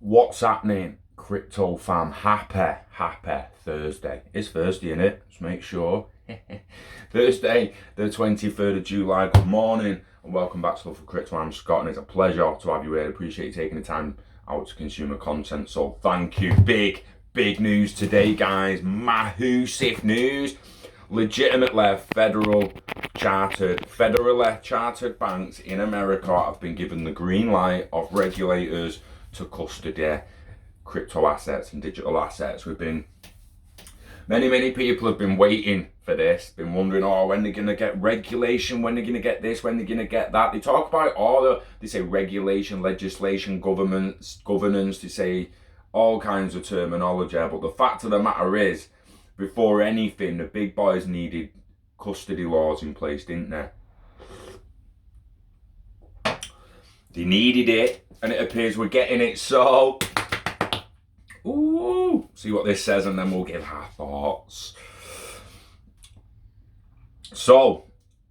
What's happening, crypto fam? Happy Thursday. It's Thursday, innit? Just make sure. Thursday, the 23rd of July. Good morning and welcome back to Love for Crypto. I'm Scott and it's a pleasure to have you here. I appreciate you taking the time out to consume the content. So thank you. Big news today, guys. Massive news. Legitimately federally chartered banks in America have been given the green light of regulators to custody crypto assets and digital assets. Many people have been waiting for this, been wondering, when they're going to get regulation, when they're going to get this, when they're going to get that. They talk about they say regulation, legislation, governance, they say all kinds of terminology, but the fact of the matter is, before anything, the big boys needed custody laws in place, didn't they? They needed it, and it appears we're getting it, so see what this says and then we'll give our thoughts. So,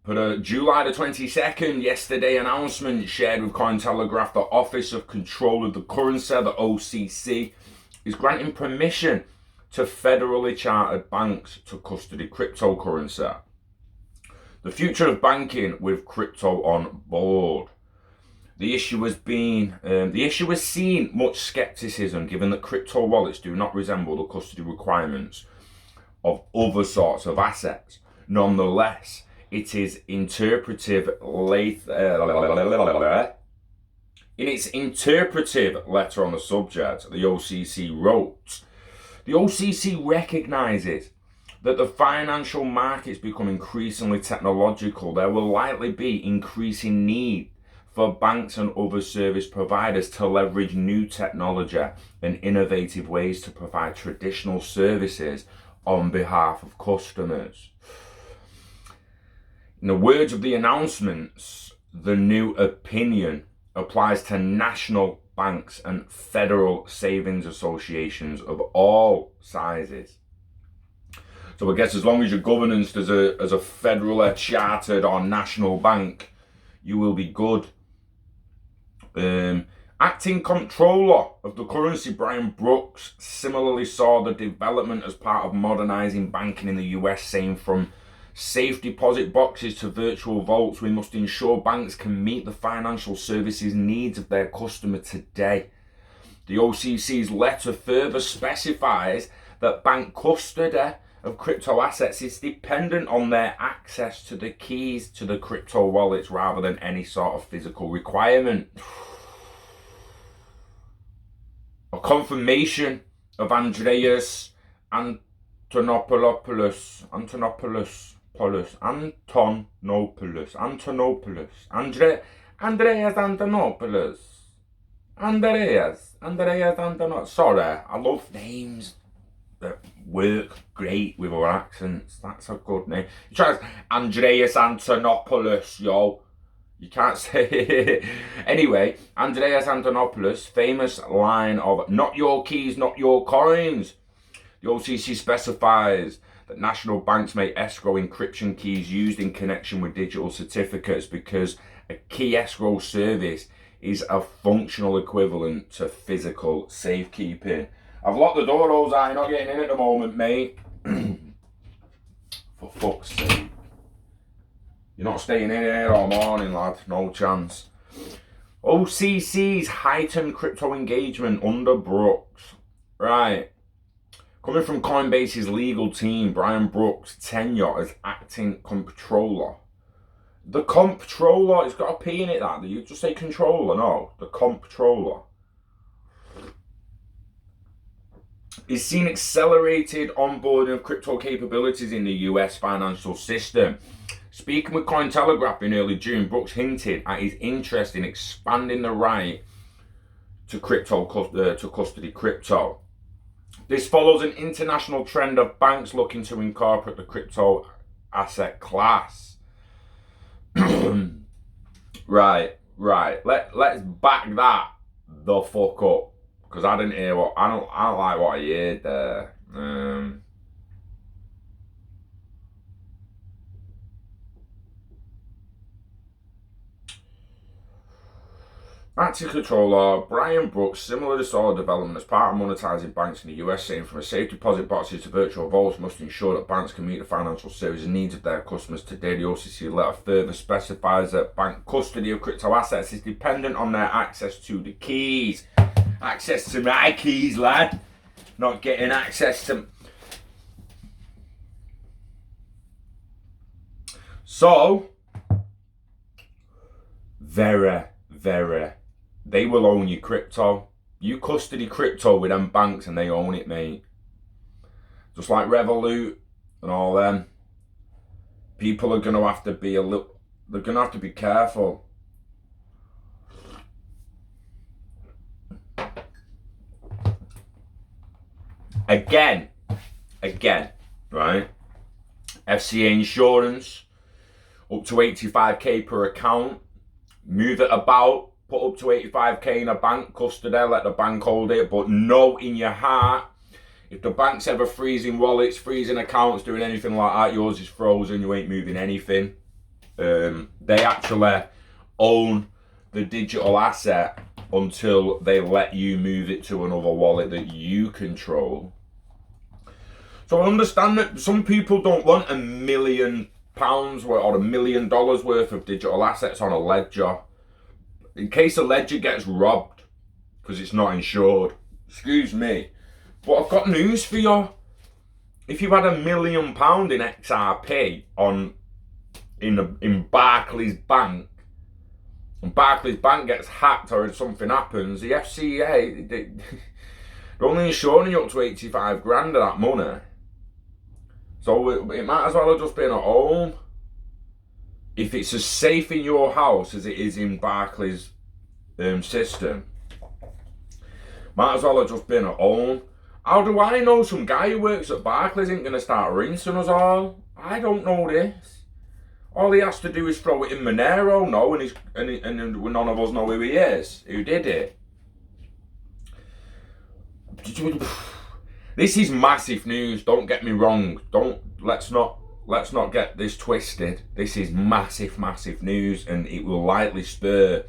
for July the 22nd, yesterday announcement shared with Cointelegraph, the Office of Control of the Currency, the OCC, is granting permission to federally chartered banks to custody cryptocurrency. The future of banking with crypto on board. The issue has seen much skepticism given that crypto wallets do not resemble the custody requirements of other sorts of assets. Nonetheless, it is in its interpretive letter on the subject, the OCC wrote, the OCC recognises that the financial markets become increasingly technological. There will likely be increasing need for banks and other service providers to leverage new technology and innovative ways to provide traditional services on behalf of customers. In the words of the announcements, the new opinion applies to national banks and federal savings associations of all sizes. So I guess as long as you're governed as a federally chartered or national bank, you will be good. Acting Comptroller of the currency, Brian Brooks, similarly saw the development as part of modernising banking in the US, saying from safe deposit boxes to virtual vaults, we must ensure banks can meet the financial services needs of their customer today. The OCC's letter further specifies that bank custody of crypto assets is dependent on their access to the keys to the crypto wallets rather than any sort of physical requirement. A confirmation of Andreas Antonopoulos, Andreas Antonopoulos. Sorry, I love names that work great with our accents. That's a good name. You try Andreas Antonopoulos, yo. You can't say it. Anyway, Andreas Antonopoulos' famous line of "not your keys, not your coins." The OCC specifies that national banks may escrow encryption keys used in connection with digital certificates because a key escrow service is a functional equivalent to physical safekeeping. I've locked the door, Ozai. You're not getting in at the moment, mate. For fuck's sake. You're not staying in here all morning, lad. No chance. OCC's heightened crypto engagement under Brooks. Right. Coming from Coinbase's legal team, Brian Brooks' tenure as acting comptroller. The comptroller, it's got a P in it, that. You just say controller, no. The comptroller. Is seen accelerated onboarding of crypto capabilities in the US financial system. Speaking with Cointelegraph in early June, Brooks hinted at his interest in expanding the right to custody crypto. This follows an international trend of banks looking to incorporate the crypto asset class. Right. Let's back that the fuck up, because I didn't hear I don't like what I heard there. Acting Comptroller Brian Brooks, similar disorder development as part of monetizing banks in the US, saying from a safe deposit boxes to virtual vaults must ensure that banks can meet the financial services needs of their customers. Today, the OCC letter further specifies that bank custody of crypto assets is dependent on their access to the keys. Access to my keys, lad. Not getting access to... So, they will own your crypto. You custody crypto with them banks and they own it, mate. Just like Revolut and all them. People are going to have to be they're going to have to be careful. Again, right? FCA insurance, up to 85k per account. Move it about, put up to 85k in a bank, custody, let the bank hold it, but know in your heart, if the bank's ever freezing wallets, freezing accounts, doing anything like that, yours is frozen, you ain't moving anything. They actually own the digital asset until they let you move it to another wallet that you control. So I understand that some people don't want £1 million or $1 million worth of digital assets on a ledger. In case a ledger gets robbed because it's not insured. Excuse me. But I've got news for you. If you had £1 million in XRP in Barclays Bank, and Barclays Bank gets hacked or something happens, the FCA, they're only insuring you up to 85 grand of that money. So it might as well have just been at home. If it's as safe in your house as it is in Barclays' system, might as well have just been at home. How do I know some guy who works at Barclays ain't going to start rinsing us all? I don't know this. All he has to do is throw it in Monero, and none of us know who he is, who did it. This is massive news. Don't get me wrong. Let's not get this twisted. This is massive news, and it will likely spur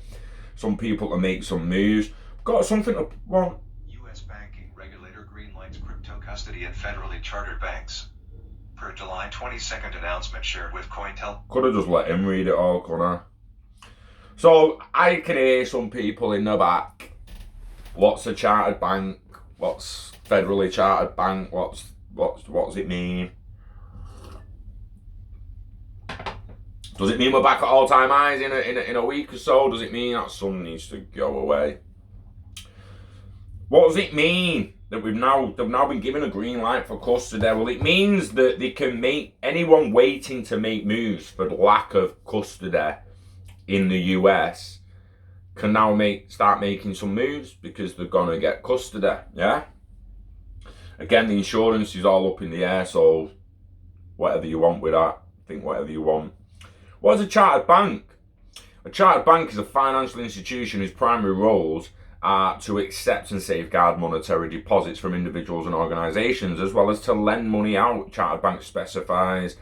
some people to make some moves. Got something to want. U.S. banking regulator greenlights crypto custody at federally chartered banks. Per July 22nd announcement shared with Cointel. Could have just let him read it all, couldn't I? So I can hear some people in the back. What's a chartered bank? What's federally chartered bank? What does it mean? Does it mean we're back at all-time highs in a week or so? Does it mean that sun needs to go away? What does it mean that they've now been given a green light for custody? Well, it means that they can make anyone waiting to make moves for the lack of custody in the US can now start making some moves because they're gonna get custody. Yeah. Again, the insurance is all up in the air, so whatever you want with that, think whatever you want. What is a chartered bank? A chartered bank is a financial institution whose primary roles are to accept and safeguard monetary deposits from individuals and organisations, as well as to lend money out. Chartered bank specifies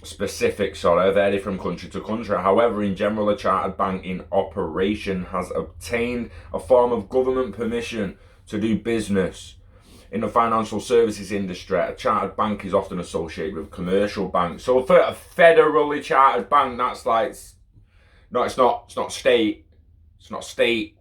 specifics vary from country to country. However, in general, a chartered bank in operation has obtained a form of government permission to do business. In the financial services industry, a chartered bank is often associated with a commercial bank. So for a federally chartered bank, that's like, no, it's not state. It's not state.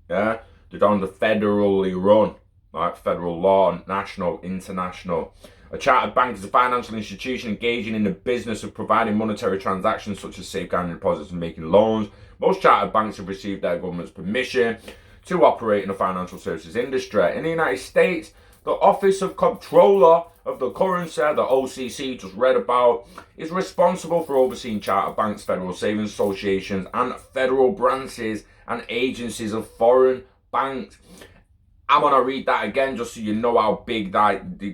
Yeah, they're done the federally run, like federal law, national, international. A chartered bank is a financial institution engaging in the business of providing monetary transactions such as safeguarding deposits and making loans. Most chartered banks have received their government's permission to operate in the financial services industry. In the United States, the Office of Comptroller of the Currency, the OCC, just read about, is responsible for overseeing chartered banks, federal savings associations, and federal branches and agencies of foreign banks. I'm going to read that again just so you know how big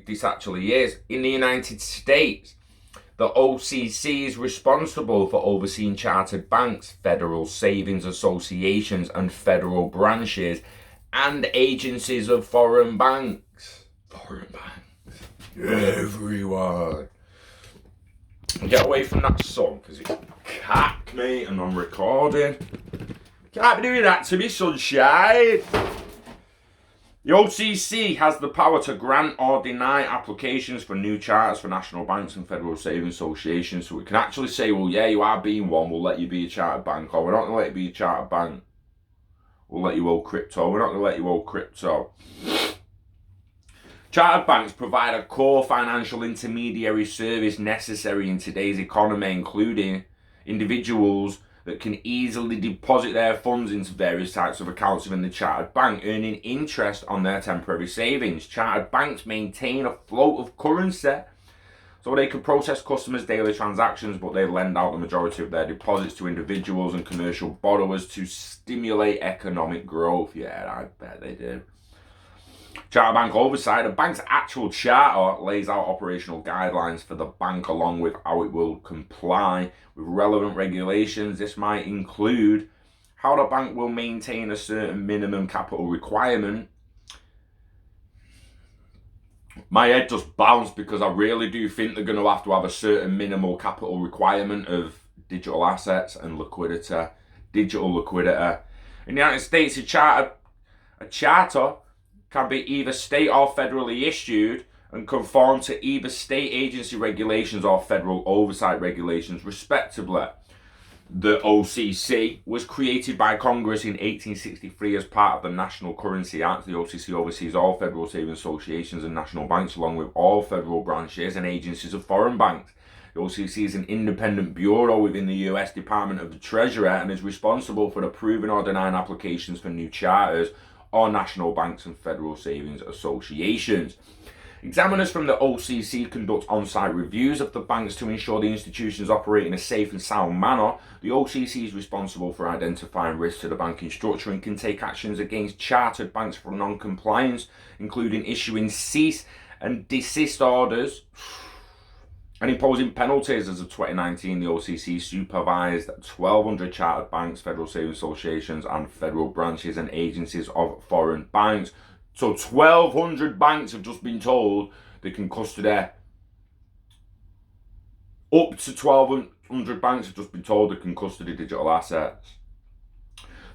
this actually is. In the United States, the OCC is responsible for overseeing chartered banks, federal savings associations, and federal branches and agencies of foreign banks. Foreign banks. Everyone. Get away from that song because it's cacked me and I'm recording. Can't be doing that to me, sunshine. The OCC has the power to grant or deny applications for new charters for national banks and federal savings associations. So we can actually say, well, yeah, you are being one, we'll let you be a chartered bank, or we're not going to let you be a chartered bank. We'll let you hold crypto. We're not going to let you hold crypto. Chartered banks provide a core financial intermediary service necessary in today's economy, including individuals that can easily deposit their funds into various types of accounts within the chartered bank, earning interest on their temporary savings. Chartered banks maintain a float of currency so they can process customers' daily transactions, but they lend out the majority of their deposits to individuals and commercial borrowers to stimulate economic growth. Yeah, I bet they do. Charter bank oversight. A bank's actual charter lays out operational guidelines for the bank along with how it will comply with relevant regulations. This might include how the bank will maintain a certain minimum capital requirement. My head just bounced because I really do think they're going to have a certain minimal capital requirement of digital assets and liquidity, digital liquidity. In the United States, a charter can be either state or federally issued and conform to either state agency regulations or federal oversight regulations, respectively. The OCC was created by Congress in 1863 as part of the National Currency Act. The OCC oversees all federal savings associations and national banks, along with all federal branches and agencies of foreign banks. The OCC is an independent bureau within the US Department of the Treasury and is responsible for approving or denying applications for new charters or national banks and federal savings associations. Examiners from the OCC conduct on-site reviews of the banks to ensure the institutions operate in a safe and sound manner. The OCC is responsible for identifying risks to the banking structure and can take actions against chartered banks for non-compliance, including issuing cease and desist orders and imposing penalties. As of 2019, the OCC supervised 1,200 chartered banks, federal savings associations, and federal branches and agencies of foreign banks. So 1,200 banks have just been told they can custody. Up to 1,200 banks have just been told they can custody digital assets.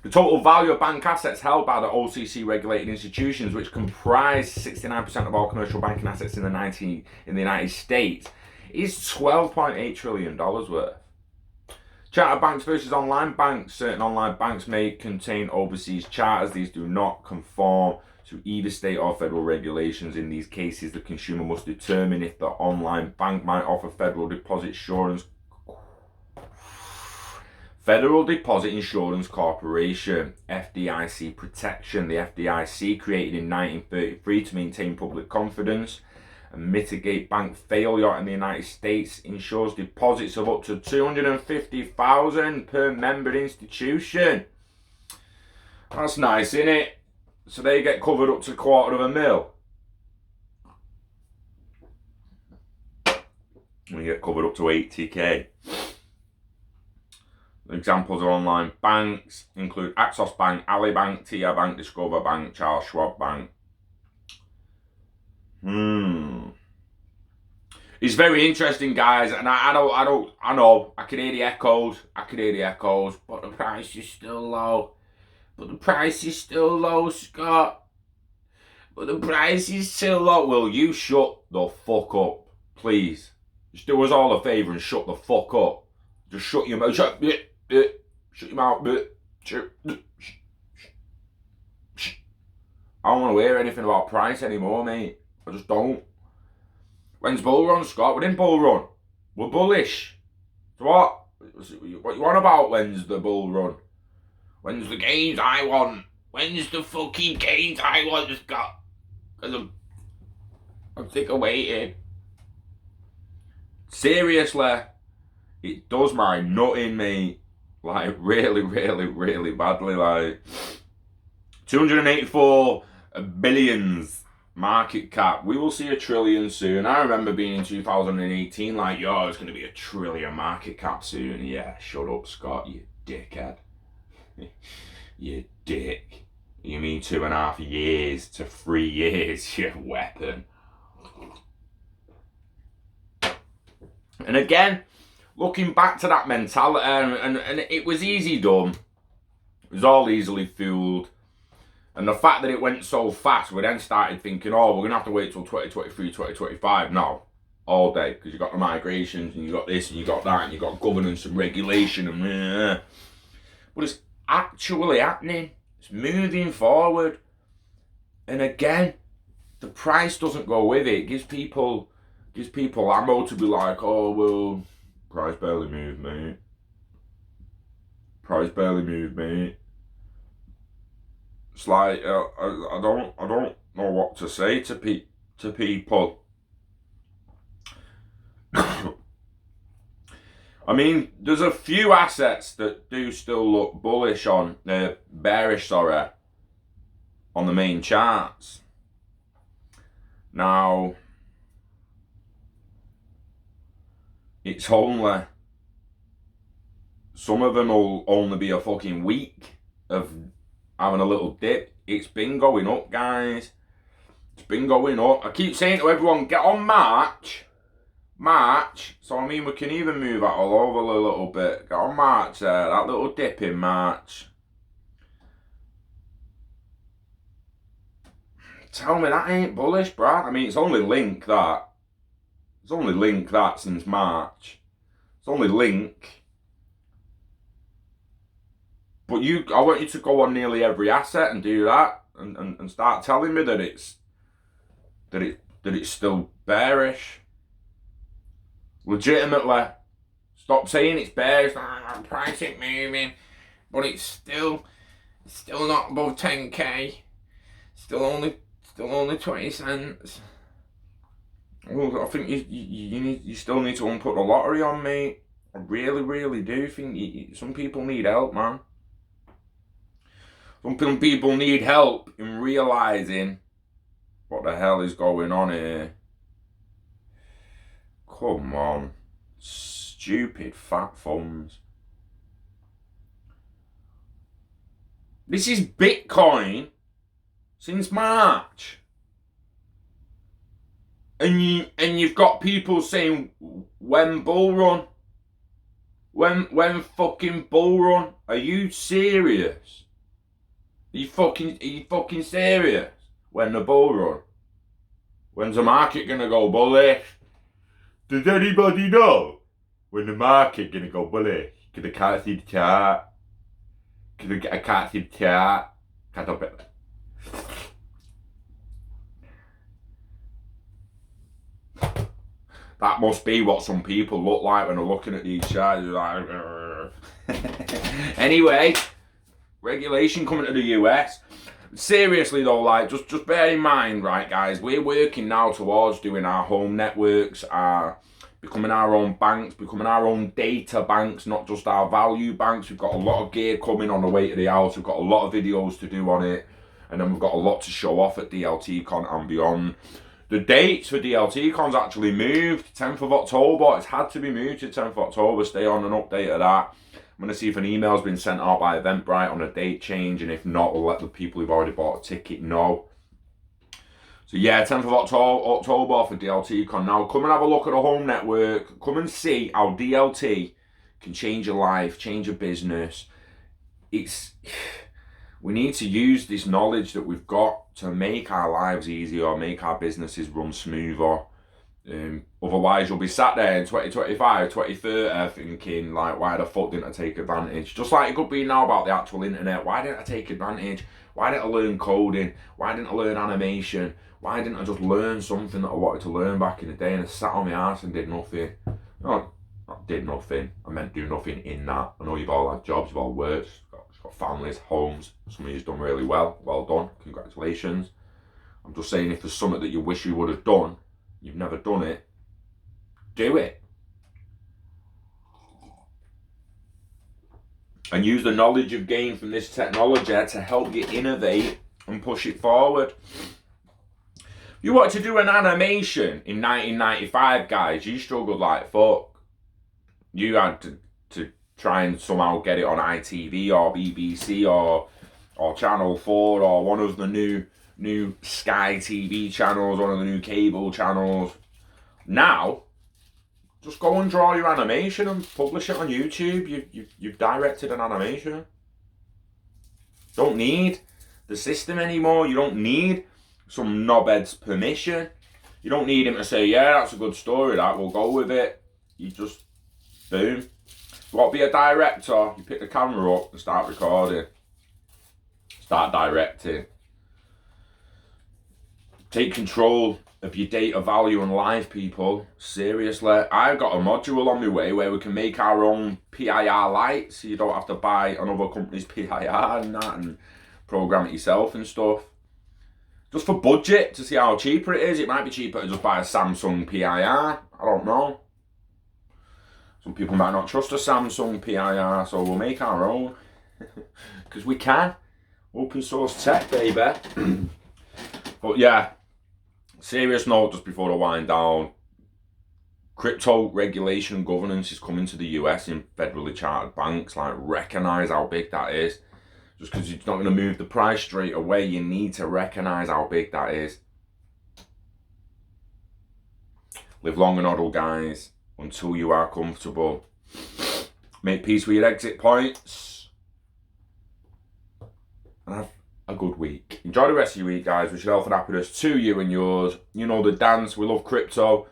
The total value of bank assets held by the OCC regulated institutions, which comprise 69% of all commercial banking assets in the United States, is $12.8 trillion worth. Charter banks versus online banks. Certain online banks may contain overseas charters. These do not conform to either state or federal regulations. In these cases, the consumer must determine if the online bank might offer Federal Deposit Insurance Corporation, FDIC protection. The FDIC, created in 1933 to maintain public confidence and mitigate bank failure in the United States, insures deposits of up to $250,000 per member institution. That's nice, isn't it? So they get covered up to $250,000. And you get covered up to $80,000. Examples of online banks include Axos Bank, Ali Bank, TIA Bank, Discover Bank, Charles Schwab Bank. It's very interesting, guys, and I know, I can hear the echoes, but the price is still low. Scott. But the price is still low. Will you shut the fuck up, please? Just do us all a favour and shut the fuck up. Just shut your mouth. Shut your mouth. I don't want to hear anything about price anymore, mate. I just don't. When's bull run, Scott? We're in bull run. We're bullish. So what? What you want about? When's the bull run? When's the gains I want? When's the fucking gains I want, Scott? Because I'm sick of waiting. Seriously, it does my nutting, mate. Like, really, really, really badly. Like, 284 billions market cap. We will see $1 trillion soon. I remember being in 2018 like, yo, it's going to be $1 trillion market cap soon. Yeah, shut up, Scott, you dickhead. You dick. You mean 2.5 years to 3 years, you weapon. And again, looking back to that mentality, and it was easy done. It was all easily fooled. And the fact that it went so fast, we then started thinking, oh, we're going to have to wait till 2023, 2025. No, all day, because you've got the migrations, and you've got this, and you've got that, and you've got governance and regulation, and but it's actually happening. It's moving forward. And again, the price doesn't go with it. It gives people ammo to be like, oh, well, price barely moved, mate. Price barely moved, mate. It's like I don't know what to say to people. I mean, there's a few assets that do still look bearish, on the main charts. Now, it's only, some of them will only be a fucking week of having a little dip. It's been going up, guys. It's been going up. I keep saying to everyone, get on March. So I mean, we can even move that all over a little bit. Get on March there, that little dip in March. Tell me that ain't bullish, Brad. I mean, it's only link that. It's only link that since March. It's only link. But I want you to go on nearly every asset and do that, and start telling me that it's still bearish. Legitimately, stop saying it's bearish. Price ain't moving, but it's still not above 10k. Still only 20 cents. Well, I think you still need to unput the lottery on, mate. I really do think some people need help, man. Some people need help in realising what the hell is going on here. Come on. Stupid fat thumbs. This is Bitcoin since March. And you've got people saying, when bull run? When fucking bull run? Are you serious? Are you fucking serious? When the bull run? When's the market gonna go bullish? Does anybody know when the market gonna go bullish? Cause I can't see the chart. I can't see the chart. Can't help it. That must be what some people look like when they're looking at these charts. Like, anyway, regulation coming to the US. Seriously though, like, just bear in mind, right, guys, we're working now towards doing our home networks, becoming our own banks, becoming our own data banks, not just our value banks. We've got a lot of gear coming on the way to the house. We've got a lot of videos to do on it, and then we've got a lot to show off at DLTCon and beyond. The dates for DLTCon's actually moved, 10th of October. It's had to be moved to 10th of October. Stay on an update of that. I'm going to see if an email's been sent out by Eventbrite on a date change, and if not, we'll let the people who've already bought a ticket know. So yeah, 10th of October for DLTCon. Now, come and have a look at the home network. Come and see how DLT can change your life, change your business. We need to use this knowledge that we've got to make our lives easier, make our businesses run smoother. Otherwise, you'll be sat there in 2025, 2030 thinking, like, why the fuck didn't I take advantage? Just like it could be now about the actual internet. Why didn't I take advantage? Why didn't I learn coding? Why didn't I learn animation? Why didn't I just learn something that I wanted to learn back in the day, and I sat on my ass and did nothing? No, not did nothing. I meant do nothing in that. I know you've all had jobs, you've all worked, you've got families, homes. Some of you've done really well. Well done. Congratulations. I'm just saying, if there's something that you wish you would have done, you've never done it, do it. And use the knowledge you've gained from this technology to help you innovate and push it forward. If you wanted to do an animation in 1995, guys, you struggled like fuck. You had to try and somehow get it on ITV or BBC or Channel 4 or one of the new Sky TV channels, one of the new cable channels. Now, just go and draw your animation and publish it on YouTube. You've directed an animation. Don't need the system anymore. You don't need some knobhead's permission. You don't need him to say, yeah, that's a good story, that, we'll go with it. You just, boom. You want to be a director, you pick the camera up and start recording. Start directing. Take control of your data value and life, people. Seriously. I've got a module on my way where we can make our own PIR lights, so you don't have to buy another company's PIR and that and program it yourself and stuff. Just for budget, to see how cheaper it is. It might be cheaper to just buy a Samsung PIR. I don't know. Some people might not trust a Samsung PIR, so we'll make our own. Because we can. Open source tech, baby. But yeah, serious note just before I wind down. Crypto regulation and governance is coming to the US in federally chartered banks. Like, recognise how big that is. Just because it's not going to move the price straight away, you need to recognise how big that is. Live long and hodl, guys, until you are comfortable. Make peace with your exit points. And have a good week. Enjoy the rest of your week, guys. Wish you health and happiness to you and yours. You know the dance. We love crypto.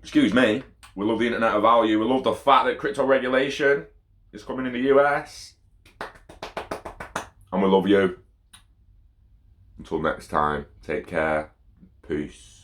Excuse me. We love the internet of value. We love the fact that crypto regulation is coming in the US. And we love you. Until next time, take care. Peace.